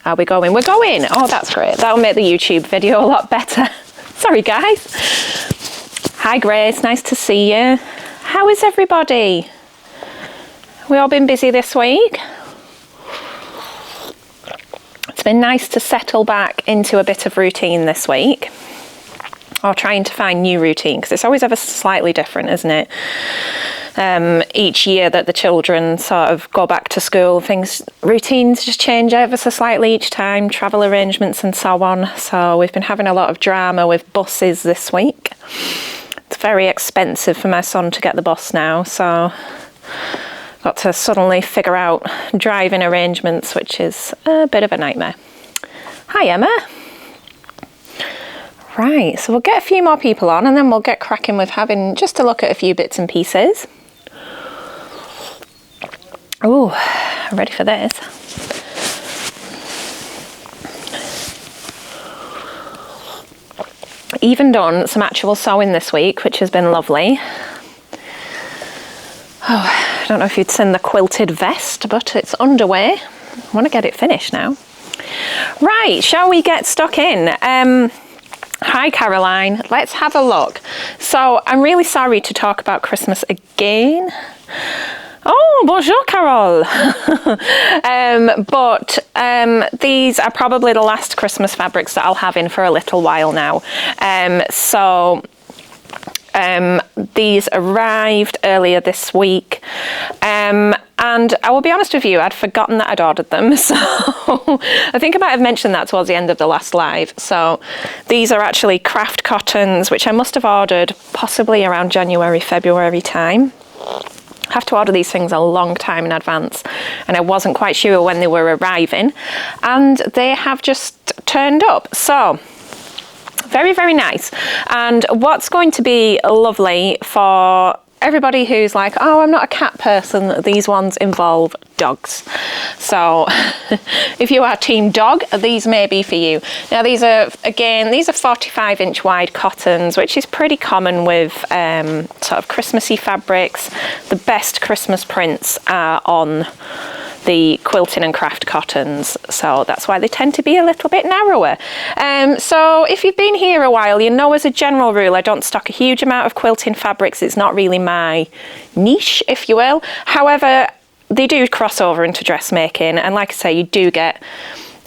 Are we going? We're going. Oh, that's great. That'll make the YouTube video a lot better. Sorry, guys. Hi, Grace. Nice to see you. How is everybody? We all been busy this week? It's been nice to settle back into a bit of routine this week. Or trying to find new routine, because it's always ever slightly different, isn't it? Each year that the children sort of go back to school, routines just change ever so slightly each time, travel arrangements and so on. So we've been having a lot of drama with buses this week. It's very expensive for my son to get the bus now, so got to suddenly figure out driving arrangements, which is a bit of a nightmare. Hi, Emma. Right, so we'll get a few more people on and then we'll get cracking with having just a look at a few bits and pieces. Oh, ready for this. Even done some actual sewing this week, which has been lovely. Oh, I don't know if you'd seen the quilted vest, but it's underway. I want to get it finished now. Right, shall we get stuck in? Hi, Caroline. Let's have a look. So I'm really sorry to talk about Christmas again. Oh, bonjour, Carol. But these are probably the last Christmas fabrics that I'll have in for a little while now. These arrived earlier this week. And I will be honest with you, I'd forgotten that I'd ordered them. So I think I might have mentioned that towards the end of the last live. So these are actually craft cottons, which I must have ordered possibly around January, February time. I have to order these things a long time in advance, and I wasn't quite sure when they were arriving, and they have just turned up. So very, very nice. And what's going to be lovely for everybody who's like, oh, I'm not a cat person, these ones involve dogs. So if you are team dog, these may be for you. Now these are 45-inch wide cottons, which is pretty common with sort of Christmassy fabrics. The best Christmas prints are on the quilting and craft cottons, so that's why they tend to be a little bit narrower. So if you've been here a while, you know as a general rule I don't stock a huge amount of quilting fabrics. It's not really my niche, if you will. However, they do cross over into dressmaking, and like I say, you do get,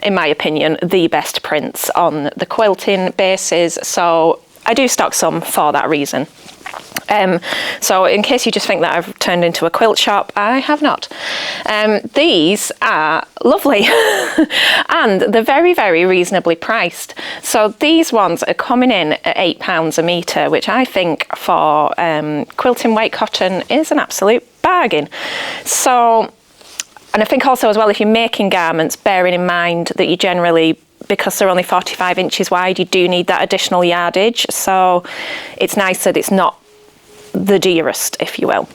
in my opinion, the best prints on the quilting bases, so I do stock some for that reason. So in case you just think that I've turned into a quilt shop, I have not. These are lovely and they're very, very reasonably priced. So these ones are coming in at £8 a metre, which I think for quilting white cotton is an absolute bargain. So, and I think also as well, if you're making garments, bearing in mind that you generally, because they're only 45 inches wide, you do need that additional yardage. So it's nice that it's not the dearest, if you will.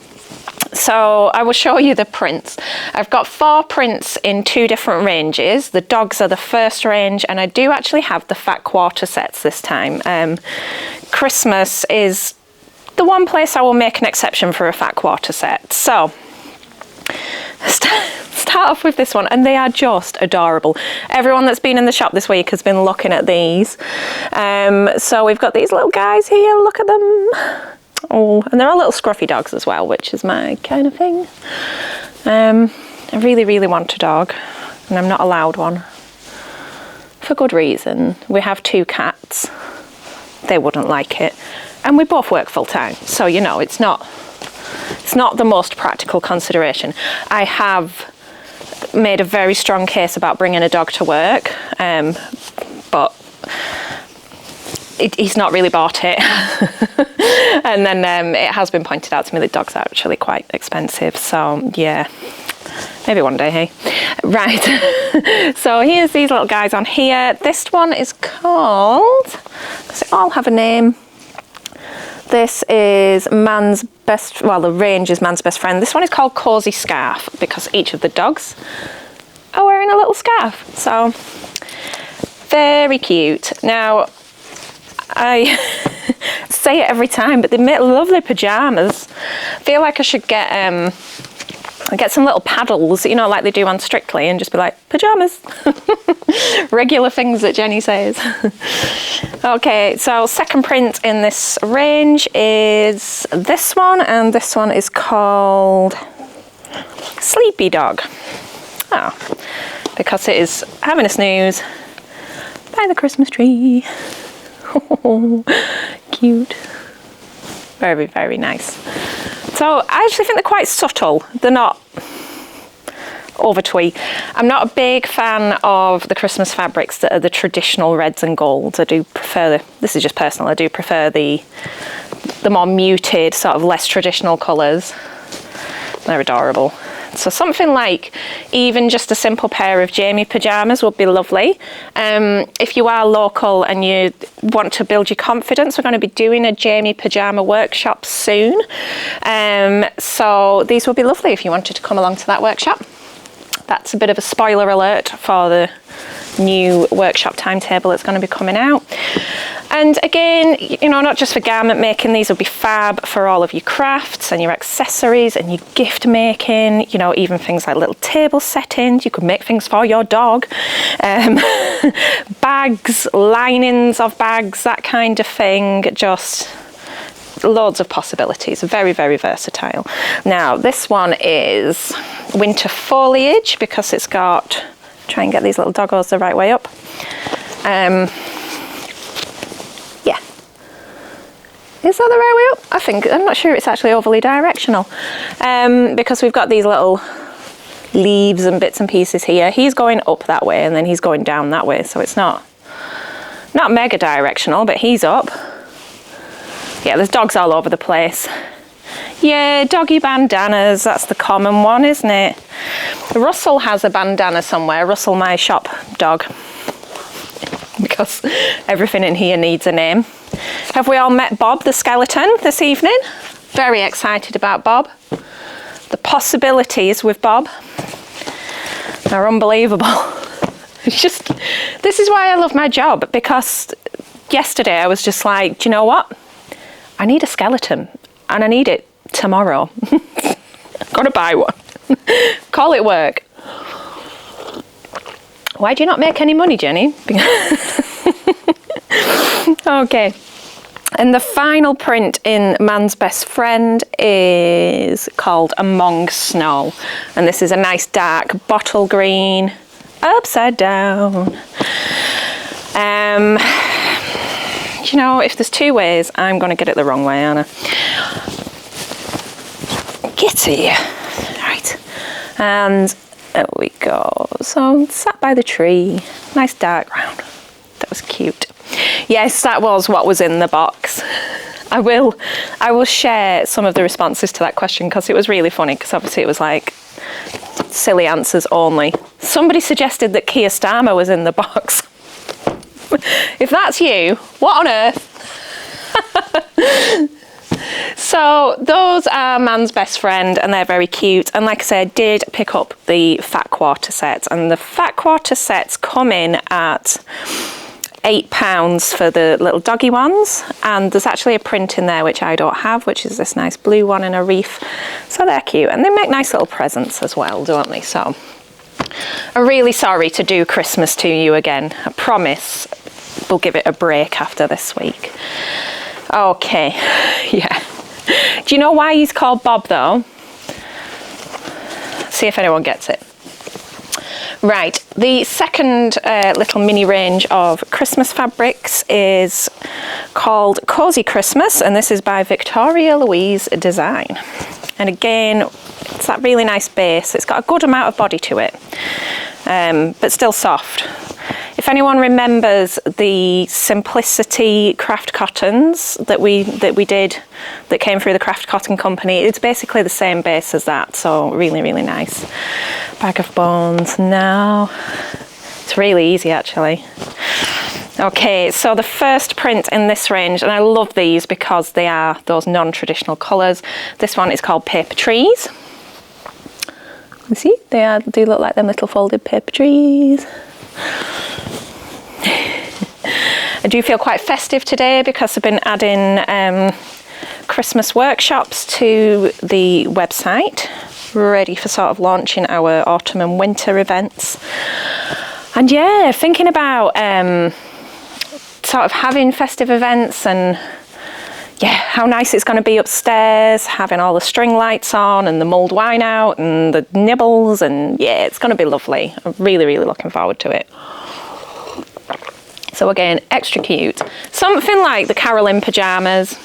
So I will show you the prints. I've got 4 prints in 2 different ranges. The dogs are the first range, and I do actually have the fat quarter sets this time. Christmas is the one place I will make an exception for a fat quarter set. So start off with this one, and they are just adorable. Everyone that's been in the shop this week has been looking at these. So we've got these little guys here, look at them. Oh, and they're all little scruffy dogs as well, which is my kind of thing. I really, really want a dog, and I'm not allowed one. For good reason. We have 2 cats. They wouldn't like it. And we both work full time, so you know, it's not the most practical consideration. I have made a very strong case about bringing a dog to work, but he's not really bought it. And then it has been pointed out to me that dogs are actually quite expensive, so yeah, maybe one day, hey. Right. So here's these little guys on here. This one is called, does they all have a name? This is Man's Best, well, the range is Man's Best Friend. This one is called Cozy Scarf, because each of the dogs are wearing a little scarf. So very cute. Now, I say it every time, but they make lovely pajamas. I feel like I should get get some little paddles, you know, like they do on Strictly, and just be like, pyjamas. Regular things that Jenny says. Okay, so second print in this range is this one, and this one is called Sleepy Dog. Oh, because it is having a snooze by the Christmas tree. Oh, cute. Very, very nice. So I actually think they're quite subtle. They're not over twee. I'm not a big fan of the Christmas fabrics that are the traditional reds and golds. I do prefer this is just personal, I do prefer the more muted, sort of less traditional colours. They're adorable. So something like even just a simple pair of Jamie pyjamas would be lovely. If you are local and you want to build your confidence, we're going to be doing a Jamie pyjama workshop soon. So these would be lovely if you wanted to come along to that workshop. That's a bit of a spoiler alert for the new workshop timetable that's going to be coming out. And again, you know, not just for garment making, these will be fab for all of your crafts and your accessories and your gift making, you know, even things like little table settings. You could make things for your dog. Bags, linings of bags, that kind of thing. Just loads of possibilities. Very, very versatile. Now, this one is winter foliage because it's got, try and get these little doggos the right way up. Yeah. Is that the right way up? I think, I'm not sure it's actually overly directional. Because we've got these little leaves and bits and pieces here. He's going up that way and then he's going down that way. So it's not mega directional, but he's up. Yeah, there's dogs all over the place. Yeah, doggy bandanas, that's the common one, isn't it? Russell has a bandana somewhere, Russell, my shop dog. Because everything in here needs a name. Have we all met Bob the skeleton this evening? Very excited about Bob. The possibilities with Bob are unbelievable. This is why I love my job, because yesterday I was just like, do you know what? I need a skeleton and I need it tomorrow. Gotta buy one. Call it work. Why do you not make any money, Jenny? Okay. And the final print in Man's Best Friend is called Among Snow. And this is a nice dark bottle green, upside down. You know, if there's two ways, I'm going to get it the wrong way, Anna. Get here. Right. And there we go. So, sat by the tree. Nice dark ground. That was cute. Yes, that was what was in the box. I will share some of the responses to that question because it was really funny, because obviously it was like silly answers only. Somebody suggested that Keir Starmer was in the box. If that's you, what on earth? So those are Man's Best Friend and they're very cute. And like I said, I did pick up the fat quarter sets, and the fat quarter sets come in at £8 for the little doggy ones, and there's actually a print in there which I don't have, which is this nice blue one in a reef. So they're cute, and they make nice little presents as well, don't they? So I'm really sorry to do Christmas to you again. I promise we'll give it a break after this week. Okay, yeah. Do you know why he's called Bob though? See if anyone gets it. Right, the second little mini range of Christmas fabrics is called Cozy Christmas, and this is by Victoria Louise Design. And again, it's that really nice base. It's got a good amount of body to it, but still soft. If anyone remembers the Simplicity craft cottons that we did, that came through the Craft Cotton Company, it's basically the same base as that, so really, really nice. Bag of bones now. It's really easy actually. Okay, so the first print in this range, and I love these because they are those non-traditional colours. This one is called Paper Trees. You see, they do look like them little folded paper trees. I do feel quite festive today because I've been adding Christmas workshops to the website. ready for sort of launching our autumn and winter events. And yeah, thinking about sort of having festive events, and yeah, how nice it's going to be upstairs, having all the string lights on and the mulled wine out and the nibbles, and yeah, it's going to be lovely. I'm really, really looking forward to it. So again, extra cute. Something like the Carolyn pyjamas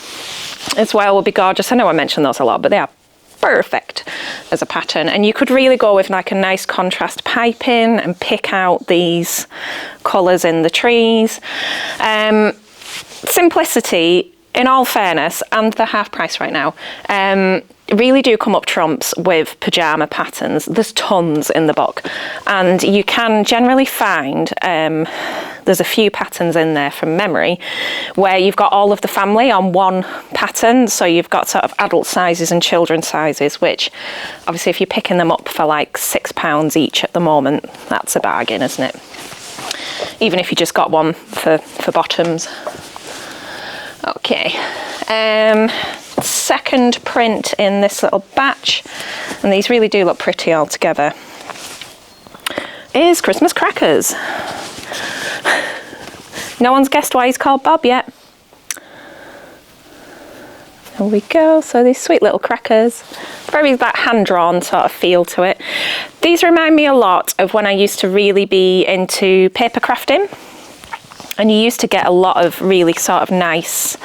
as well would be gorgeous. I know I mentioned those a lot, but they are perfect as a pattern. And you could really go with like a nice contrast piping and pick out these colours in the trees. Simplicity, in all fairness, and they're half price right now, really do come up trumps with pyjama patterns. There's tons in the book, and you can generally find there's a few patterns in there from memory where you've got all of the family on one pattern. So you've got sort of adult sizes and children's sizes, which obviously if you're picking them up for like £6 each at the moment, that's a bargain, isn't it? Even if you just got one for bottoms. Okay, second print in this little batch, and these really do look pretty all together, is Christmas crackers. No one's guessed why he's called Bob yet. There we go. So these sweet little crackers, very that hand-drawn sort of feel to it. These remind me a lot of when I used to really be into paper crafting, and you used to get a lot of really sort of nice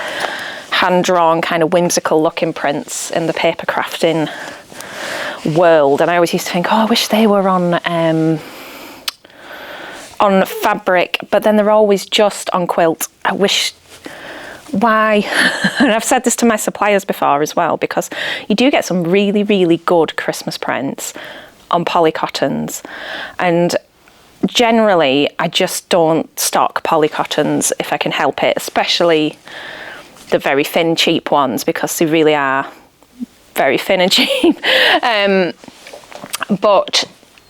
hand-drawn kind of whimsical looking prints in the paper crafting world, and I always used to think, oh, I wish they were on fabric, but then they're always just on quilt. I wish, why? And I've said this to my suppliers before as well, because you do get some really, really good Christmas prints on polycottons, and generally I just don't stock polycottons if I can help it, especially the very thin cheap ones, because they really are very thin and cheap. But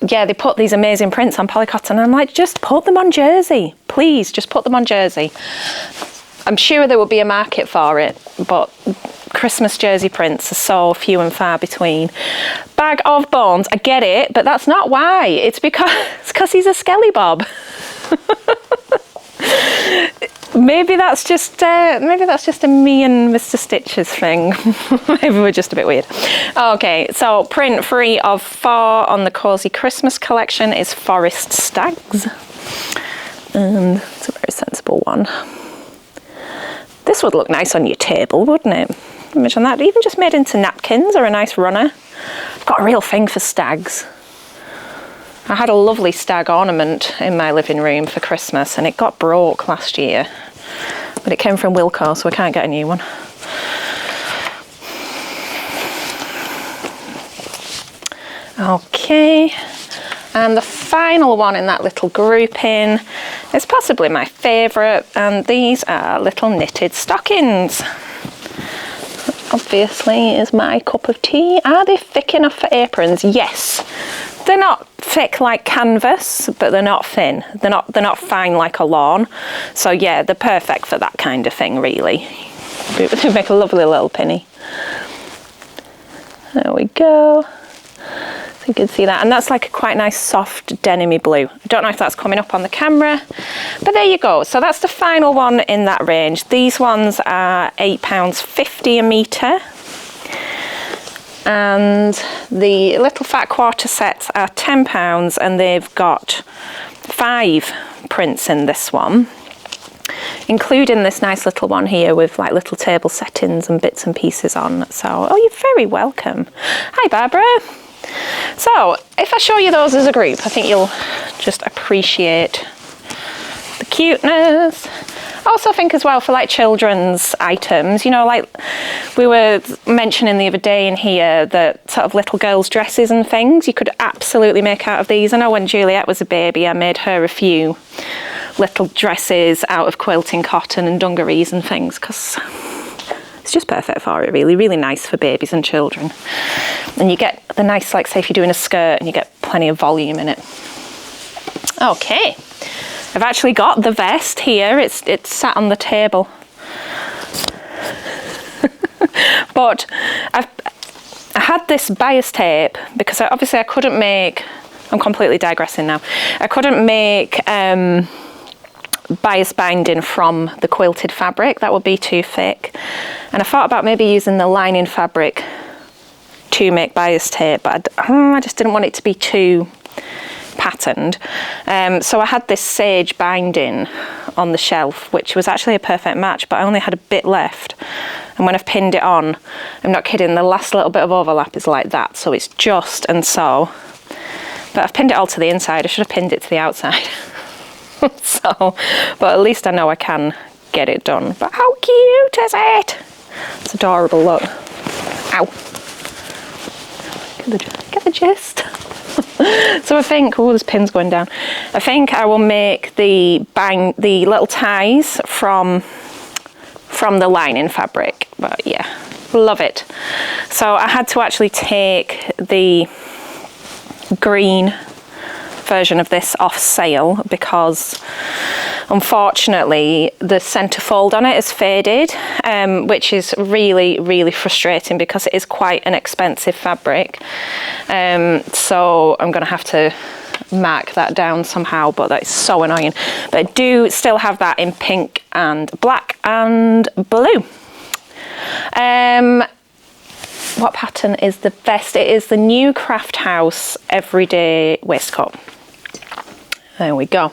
yeah, they put these amazing prints on polycotton, and I'm like, just put them on jersey, please, just put them on jersey. I'm sure there will be a market for it, but Christmas jersey prints are so few and far between. Bag of bones, I get it, but that's not why. It's because he's a Skelly Bob. Maybe that's just a me and Mr. Stitches thing. Maybe we're just a bit weird. Okay, so print 3 of 4 on the Cozy Christmas collection is Forest Stags, and it's a very sensible one. This would look nice on your table, wouldn't it? Imagine that, even just made into napkins or a nice runner. I've got a real thing for stags. I had a lovely stag ornament in my living room for Christmas, and it got broke last year, but it came from Wilko, so I can't get a new one. Okay, and the final one in that little grouping is possibly my favourite, and these are little knitted stockings. Obviously is my cup of tea. Are they thick enough for aprons? Yes. They're not thick like canvas, but they're not thin. They're not fine like a lawn. So yeah, they're perfect for that kind of thing, really. They make a lovely little pinny. There we go. So you can see that, and that's like a quite nice soft denim-y blue. I don't know if that's coming up on the camera, but there you go. So that's the final one in that range. These ones are £8.50 a metre, and the little fat quarter sets are £10, and they've got 5 prints in this one, including this nice little one here with like little table settings and bits and pieces on. So, oh, you're very welcome. Hi, Barbara. So if I show you those as a group, I think you'll just appreciate the cuteness. I also think as well for like children's items, you know, like we were mentioning the other day in here, that sort of little girls' dresses and things you could absolutely make out of these. I know when Juliet was a baby, I made her a few little dresses out of quilting cotton and dungarees and things, because it's just perfect for it, really, really nice for babies and children. And you get the nice, like say if you're doing a skirt, and you get plenty of volume in it. Okay, I've actually got the vest here. It's sat on the table. But I had this bias tape because obviously I couldn't make, I'm completely digressing now, I couldn't make bias binding from the quilted fabric, that would be too thick, and I thought about maybe using the lining fabric to make bias tape, but I just didn't want it to be too patterned. So I had this sage binding on the shelf, which was actually a perfect match, but I only had a bit left, and when I've pinned it on, I'm not kidding, the last little bit of overlap is like that, so it's just and so, but I've pinned it all to the inside. I should have pinned it to the outside. So, but at least I know I can get it done. But how cute is it? It's adorable, look. Ow. Get the gist. So I think, oh, there's pins going down. I think I will make the little ties from the lining fabric. But yeah, love it. So I had to actually take the green version of this off sale because unfortunately the centerfold on it is faded, which is really frustrating because it is quite an expensive fabric. So I'm gonna have to mark that down somehow, but that is so annoying. But I do still have that in pink and black and blue. What pattern is the best? It is the new Craft House Everyday Waistcoat. There we go.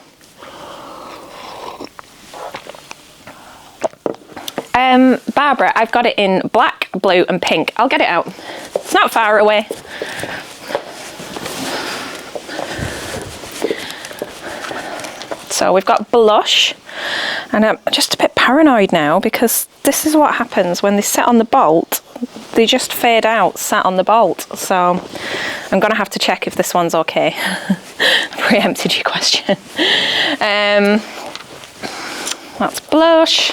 Barbara, I've got it in black, blue and pink. I'll get it out. It's not far away. So we've got blush, and I'm just a bit paranoid now because this is what happens when they sit on the bolt. They just fade out sat on the bolt, so I'm gonna have to check if this one's okay. Preempted your question. That's blush.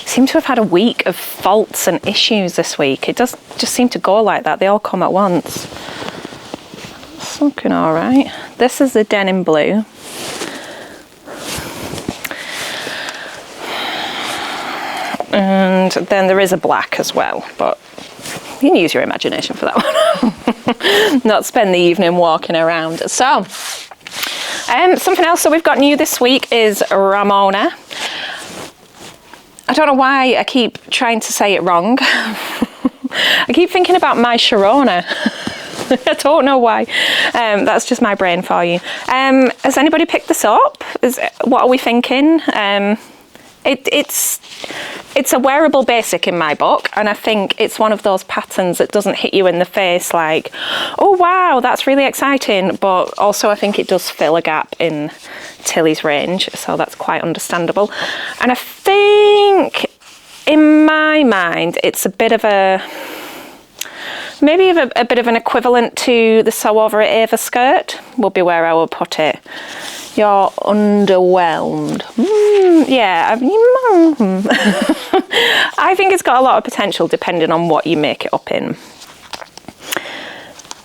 Seem to have had a week of faults and issues this week. It does just seem to go like that. They all come at once. It's looking all right. This is the denim blue. And then there is a black as well, but you can use your imagination for that one. Not spend the evening walking around. So, something else that we've got new this week is Ramona. I don't know why I keep trying to say it wrong. I keep thinking about my Sharona. I don't know why. That's just my brain for you. Has anybody picked this up? What are we thinking? It's a wearable basic in my book, and I think it's one of those patterns that doesn't hit you in the face like, oh wow, that's really exciting, but also I think it does fill a gap in Tilly's range, so that's quite understandable. And I think in my mind it's a bit of a maybe a bit of an equivalent to the Sew Over It Ava skirt would be where I would put it. You're underwhelmed. Yeah, I think it's got a lot of potential depending on what you make it up in.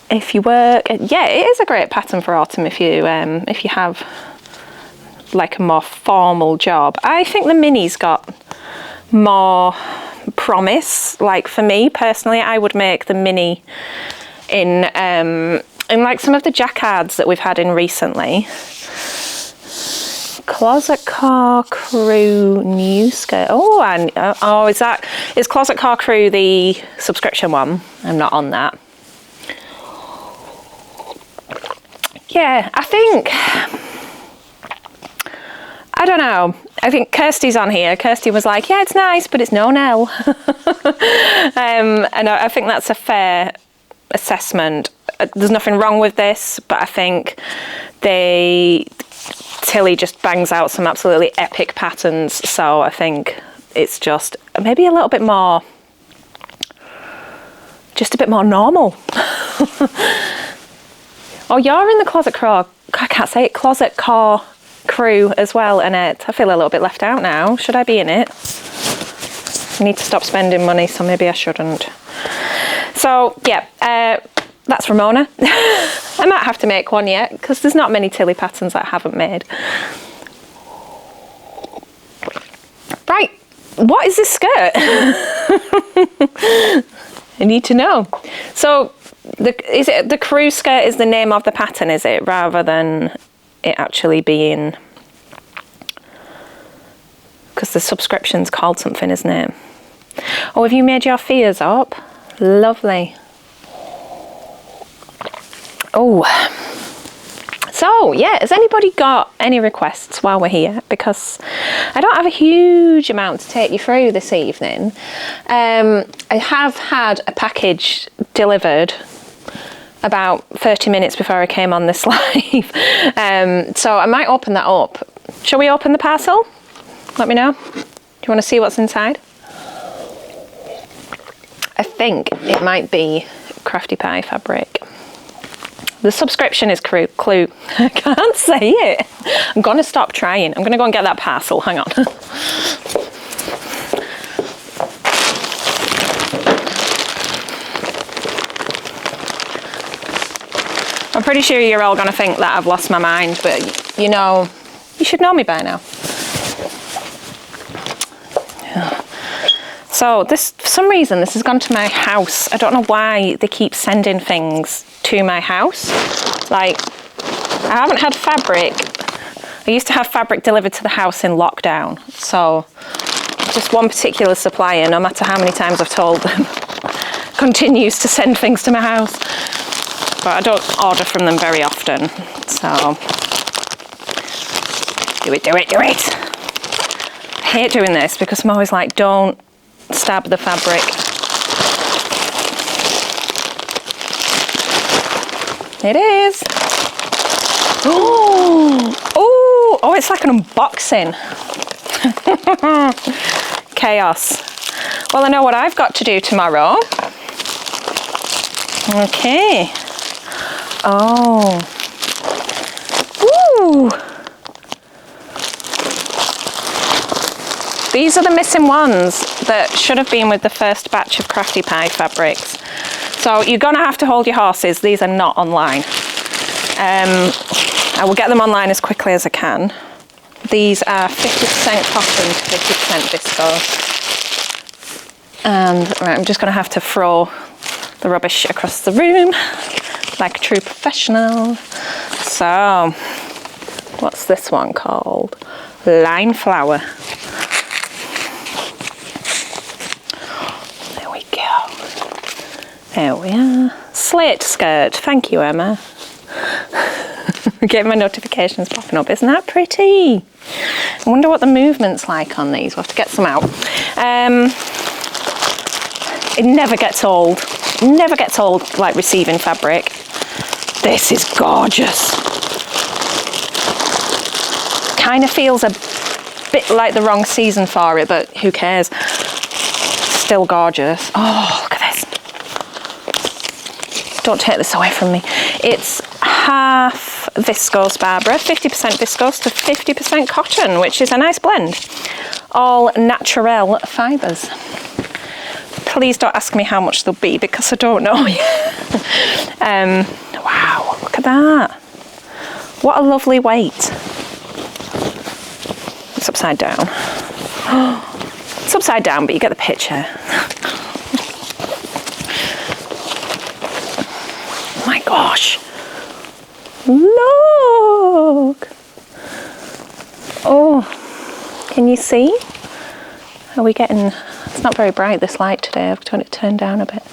If you work, yeah, it is a great pattern for autumn if you have like a more formal job. I think the mini's got more promise. Like for me personally, I would make the mini in like some of the jacquards that we've had in recently. Closet Core Crew new skirt. Oh, and is Closet Core Crew the subscription one? I'm not on that. Yeah, I don't know. I think Kirsty's on here. Kirsty was like, yeah, it's nice, but it's no Nell. And I think that's a fair assessment. There's nothing wrong with this, but I think Tilly just bangs out some absolutely epic patterns, so I think it's just maybe a little bit more, just a bit more normal. Oh, you're in the Closet Core, I can't say it, Closet Core Crew as well, Annette. I feel a little bit left out now. Should I be in it? I need to stop spending money, so maybe I shouldn't. So, yeah, that's Ramona. I might have to make one yet, because there's not many Tilly patterns that I haven't made. Right, what is this skirt? I need to know. So, is it the crew skirt is the name of the pattern, is it? Rather than it actually being... Because the subscription's called something, isn't it? Oh, have you made your fears up? Lovely. Oh. So, yeah, has anybody got any requests while we're here? Because I don't have a huge amount to take you through this evening. I have had a package delivered about 30 minutes before I came on this live. So I might open that up. Shall we open the parcel? Let me know. Do you want to see what's inside? I think it might be Crafty Pie fabric. The subscription is Clue. I can't say it. I'm going to stop trying. I'm going to go and get that parcel. Hang on. I'm pretty sure you're all going to think that I've lost my mind, but you know, you should know me by now. So this, for some reason, this has gone to my house. I don't know why they keep sending things to my house. Like, I haven't had fabric. I used to have fabric delivered to the house in lockdown. So just one particular supplier, no matter how many times I've told them, continues to send things to my house. But I don't order from them very often. So do it. I hate doing this because I'm always like, don't stab the fabric. It is. Oh, it's like an unboxing. Chaos. Well, I know what I've got to do tomorrow. Okay. Oh. Ooh. These are the missing ones that should have been with the first batch of Crafty Pie fabrics. So you're going to have to hold your horses. These are not online. I will get them online as quickly as I can. These are 50% cotton to 50% viscose. And right, I'm just going to have to throw the rubbish across the room like a true professional. So, what's this one called? Line flower. There we are. Slate skirt. Thank you, Emma. Getting my notifications popping up. Isn't that pretty? I wonder what the movement's like on these. We'll have to get some out. It never gets old. Never gets old, like receiving fabric. This is gorgeous. Kind of feels a bit like the wrong season for it, but who cares? Still gorgeous. Oh, look at this. Don't take this away from me. It's half viscose, Barbara, 50% viscose to 50% cotton, which is a nice blend. All natural fibres. Please don't ask me how much they'll be because I don't know yet. Wow, look at that. What a lovely weight. It's upside down. It's upside down, but you get the picture. My gosh, look. Oh, can you see? Are we getting, it's not very bright, this light today. I've got it turned down a bit.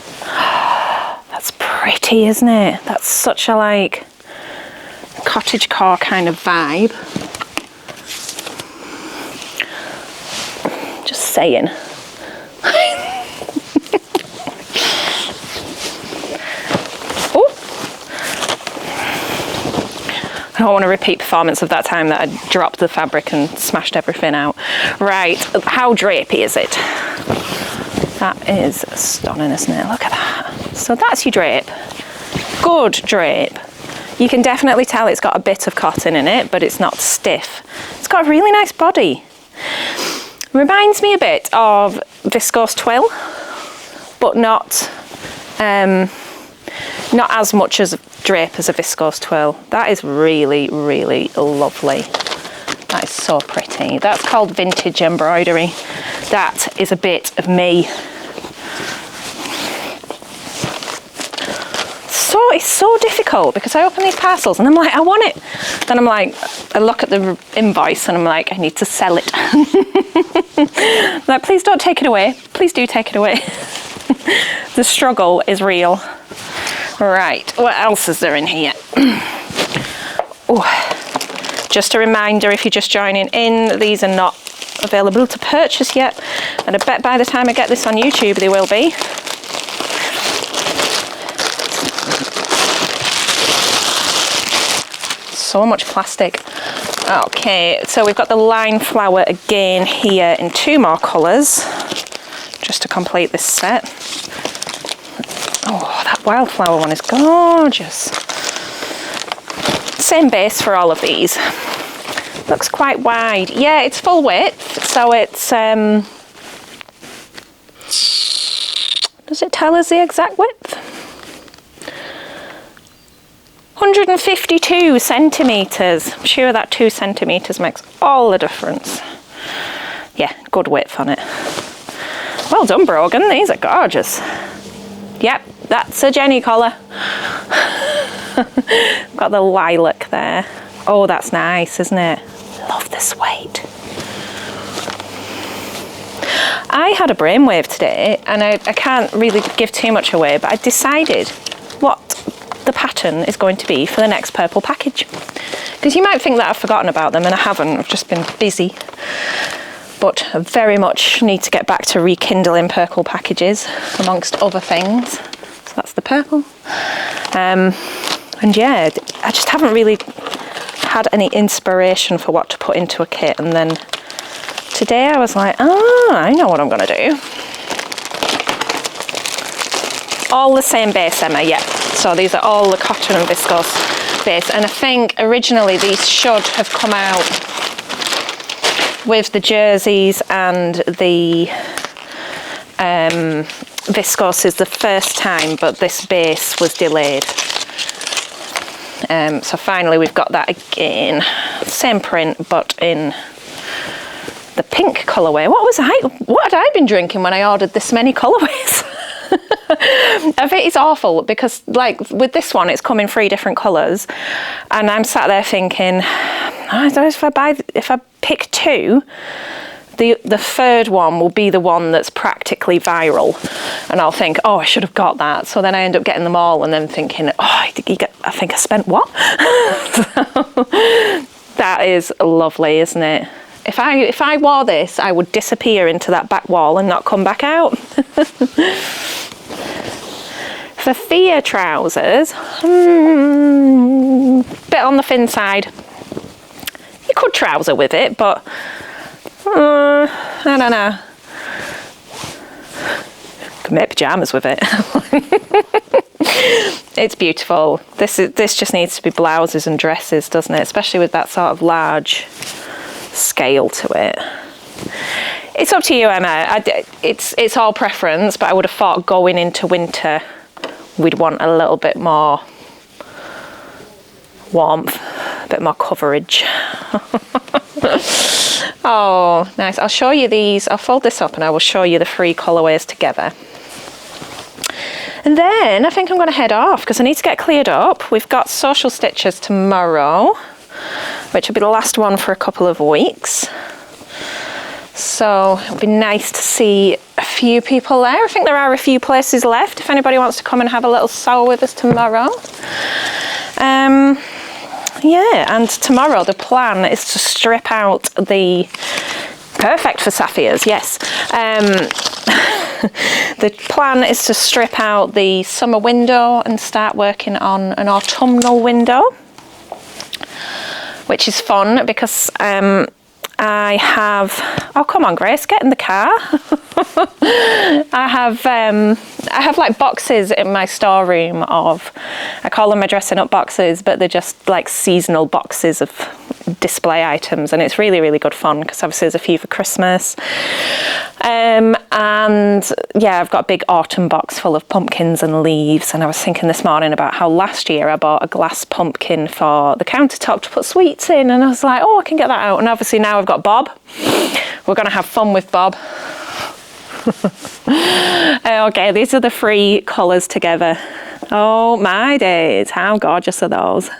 That's pretty, isn't it? That's such a like cottagecore kind of vibe. Just saying. I don't want a repeat performance of that time that I dropped the fabric and smashed everything out. Right, how drapey is it? That is stunning, isn't it? Look at that. So that's your drape. Good drape. You can definitely tell it's got a bit of cotton in it, but it's not stiff. It's got a really nice body. Reminds me a bit of viscose twill, but not as much as drape as a viscose twill. That is really, really lovely. That is so pretty. That's called vintage embroidery. That is a bit of me. So it's so difficult because I open these parcels and I'm like, I want it. Then I'm like, I look at the invoice and I'm like, I need to sell it. Like, please don't take it away. Please do take it away. The struggle is real. Right, what else is there in here? Oh, just a reminder, if you're just joining in, these are not available to purchase yet. And I bet by the time I get this on YouTube, they will be. So much plastic. Okay, so we've got the line flower again here in 2 more colours, just to complete this set. Oh, that wildflower one is gorgeous. Same base for all of these. Looks quite wide. Yeah, it's full width, so it's does it tell us the exact width? 152 centimetres. I'm sure that 2 centimetres makes all the difference. Yeah, good width on it. Well done, Brogan. These are gorgeous. Yep, that's a Jenny collar. Got the lilac there. Oh, that's nice, isn't it? Love the suede. I had a brainwave today, and I can't really give too much away, but I decided what the pattern is going to be for the next purple package. Because you might think that I've forgotten about them, and I haven't. I've just been busy. But I very much need to get back to rekindling purple packages, amongst other things. So that's the purple. And yeah, I just haven't really had any inspiration for what to put into a kit. And then today I was like, oh, I know what I'm going to do. All the same base, Emma, yeah. So these are all the cotton and viscose base. And I think originally these should have come out with the jerseys and the viscoses the first time, but this base was delayed. So finally we've got that again. Same print, but in the pink colourway. What had I been drinking when I ordered this many colourways? I think it's awful because, like, with this one, it's come in 3 different colours, and I'm sat there thinking, I don't know if I pick 2, the 3rd one will be the one that's practically viral, and I'll think, oh, I should have got that. So then I end up getting them all, and then thinking, oh, I think I spent what? That is lovely, isn't it? If I wore this, I would disappear into that back wall and not come back out. For Thea trousers, bit on the thin side. You could trouser with it, but I don't know. Could make pyjamas with it. It's beautiful. This just needs to be blouses and dresses, doesn't it? Especially with that sort of large scale to it. It's up to you, Emma. It's all preference, but I would have thought going into winter we'd want a little bit more warmth, a bit more coverage. Oh, nice. I'll show you these. I'll fold this up and I will show you the 3 colourways together. And then I think I'm going to head off because I need to get cleared up. We've got social stitches tomorrow, which will be the last one for a couple of weeks. So it'll be nice to see a few people there. I think there are a few places left if anybody wants to come and have a little sew with us tomorrow. Yeah, and tomorrow the plan is to strip out the... Perfect for sapphires, yes. The plan is to strip out the summer window and start working on an autumnal window, which is fun because I have... Oh, come on, Grace, get in the car. I have like boxes in my storeroom of... I call them my dressing up boxes, but they're just like seasonal boxes of display items, and it's really, really good fun because obviously there's a few for Christmas. And yeah, I've got a big autumn box full of pumpkins and leaves, and I was thinking this morning about how last year I bought a glass pumpkin for the countertop to put sweets in, and I was like, oh, I can get that out. And obviously now I've got Bob. We're going to have fun with Bob. Okay, these are the 3 colours together. Oh my days, how gorgeous are those?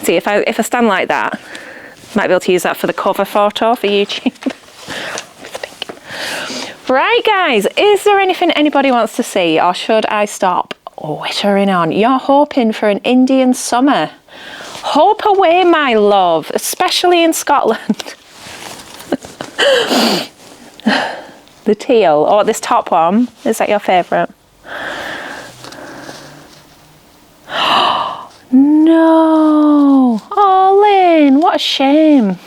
See, if I stand like that, might be able to use that for the cover photo for YouTube. Right, guys, is there anything anybody wants to see, or should I stop wittering on? You're hoping for an Indian summer. Hope away, my love, especially in Scotland. The teal, or this top one, is that your favourite? No! Oh, Lynn, what a shame.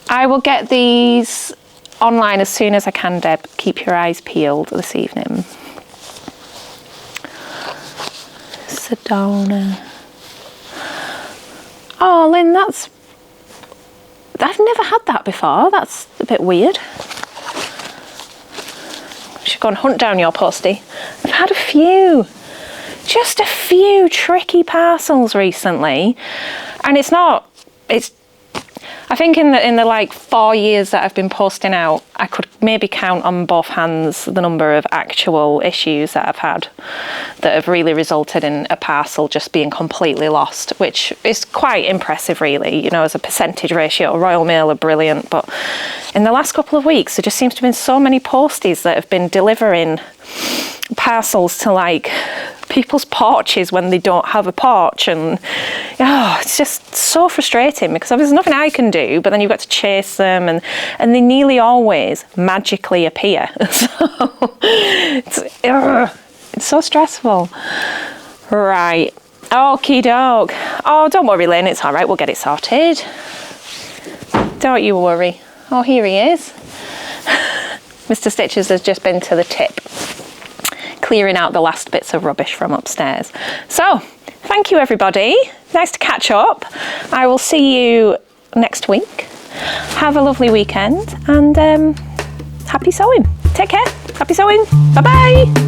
I will get these online as soon as I can, Deb. Keep your eyes peeled this evening. Sedona. Oh, Lynn, I've never had that before. That's a bit weird. I should go and hunt down your postie. I've had a few. Just a few tricky parcels recently, and I think in the like 4 years that I've been posting out, I could maybe count on both hands the number of actual issues that I've had that have really resulted in a parcel just being completely lost, which is quite impressive really, you know, as a percentage ratio. Royal Mail are brilliant, but in the last couple of weeks there just seems to have been so many posties that have been delivering parcels to like people's porches when they don't have a porch, and it's just so frustrating because there's nothing I can do, but then you've got to chase them, and they nearly always magically appear. So it's so stressful. Right, okie doke. Oh, don't worry, Lynn, it's all right, we'll get it sorted. Don't you worry. Oh, here he is. Mr. Stitches has just been to the tip, clearing out the last bits of rubbish from upstairs. So, thank you everybody. Nice to catch up. I will see you next week. Have a lovely weekend, and happy sewing. Take care. Happy sewing. Bye-bye.